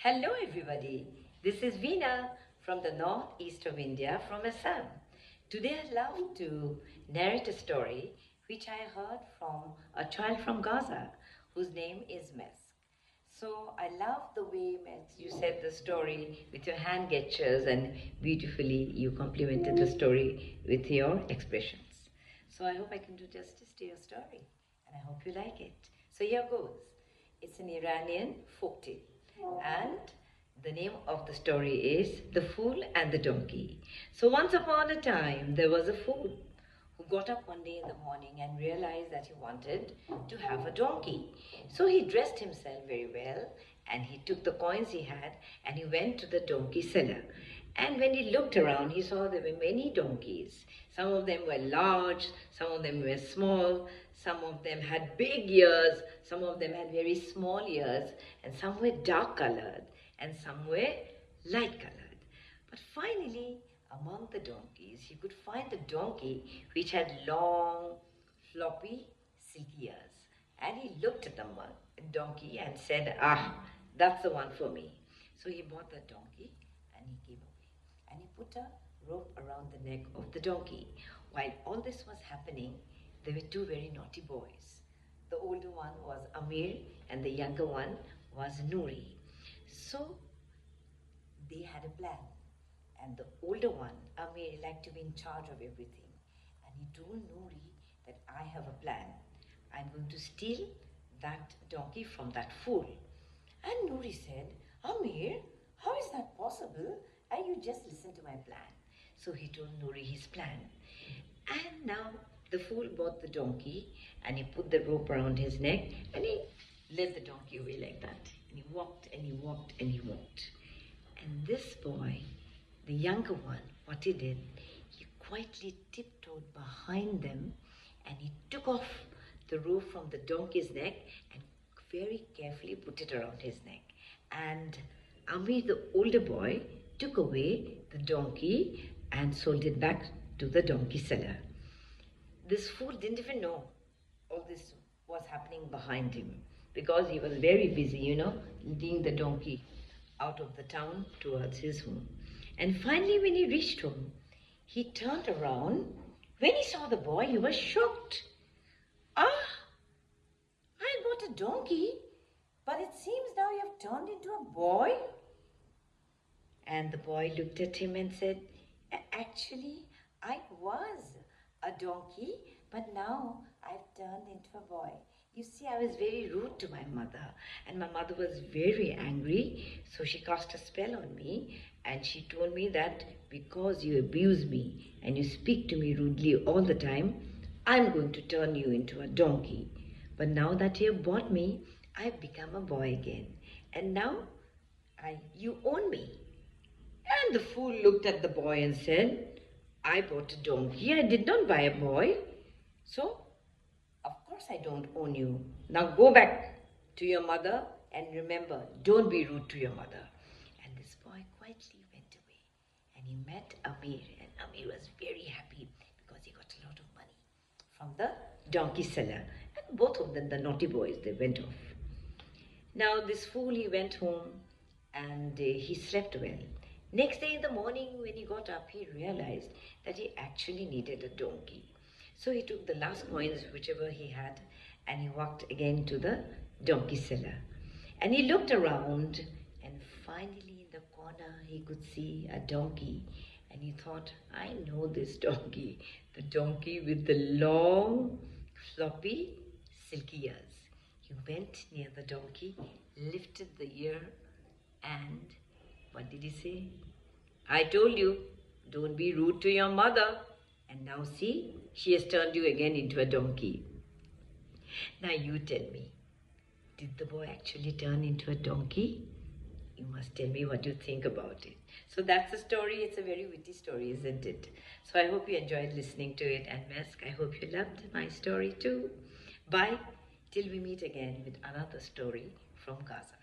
Hello everybody, this is Veena from the northeast of India from Assam. Today I'd love to narrate a story which I heard from a child from Gaza whose name is Mesk. So I love the way, Mesk, you said the story with your hand gestures and beautifully you complemented the story with your expressions. So I hope I can do justice to your story and I hope you like it. So here goes. It's an Iranian folktale. And the name of the story is The Fool and the Donkey. So once upon a time, there was a fool who got up one day in the morning and realized that he wanted to have a donkey. So he dressed himself very well and he took the coins he had and he went to the donkey seller. And when he looked around, he saw there were many donkeys. Some of them were large, some of them were small, some of them had big ears, some of them had very small ears, and some were dark colored, and some were light colored. But finally, among the donkeys, he could find a donkey which had long, floppy, silky ears. And he looked at the donkey and said, that's the one for me. So he bought the donkey and he gave away. And he put a rope around the neck of the donkey. While all this was happening, there were two very naughty boys. The older one was Amir and the younger one was Nouri. So they had a plan. And the older one, Amir, liked to be in charge of everything. And he told Nouri that I have a plan. I'm going to steal that donkey from that fool. And Nouri said, Amir, how is that possible? And you just listen to my plan. So he told Nouri his plan. And now the fool bought the donkey and he put the rope around his neck and he led the donkey away like that. And he walked and he walked and he walked. And this boy, the younger one, what he did, he quietly tiptoed behind them and he took off the rope from the donkey's neck and very carefully put it around his neck. And Amir, the older boy, took away the donkey and sold it back to the donkey seller. This fool didn't even know all this was happening behind him because he was very busy, leading the donkey out of the town towards his home. And finally, when he reached home, he turned around. When he saw the boy, he was shocked. I bought a donkey, but it seems now you have turned into a boy. And the boy looked at him and said, actually, I was a donkey, but now I've turned into a boy. You see, I was very rude to my mother, and my mother was very angry, so she cast a spell on me, and she told me that because you abuse me and you speak to me rudely all the time, I'm going to turn you into a donkey. But now that you have bought me, I've become a boy again, and now you own me. And the fool looked at the boy and said, I bought a donkey, I did not buy a boy. So, of course I don't own you. Now go back to your mother and remember, don't be rude to your mother. And this boy quietly went away and he met Amir. And Amir was very happy because he got a lot of money from the donkey seller. And both of them, the naughty boys, they went off. Now this fool, he went home and he slept well. Next day in the morning when he got up, he realized that he actually needed a donkey. So he took the last coins, whichever he had, and he walked again to the donkey seller. And he looked around and finally in the corner he could see a donkey. And he thought, I know this donkey, the donkey with the long, floppy, silky ears. He went near the donkey, lifted the ear, and what did he say? I told you, don't be rude to your mother. And now see, she has turned you again into a donkey. Now you tell me, did the boy actually turn into a donkey? You must tell me what you think about it. So that's the story. It's a very witty story, isn't it? So I hope you enjoyed listening to it. And Mesk, I hope you loved my story too. Bye, till we meet again with another story from Gaza.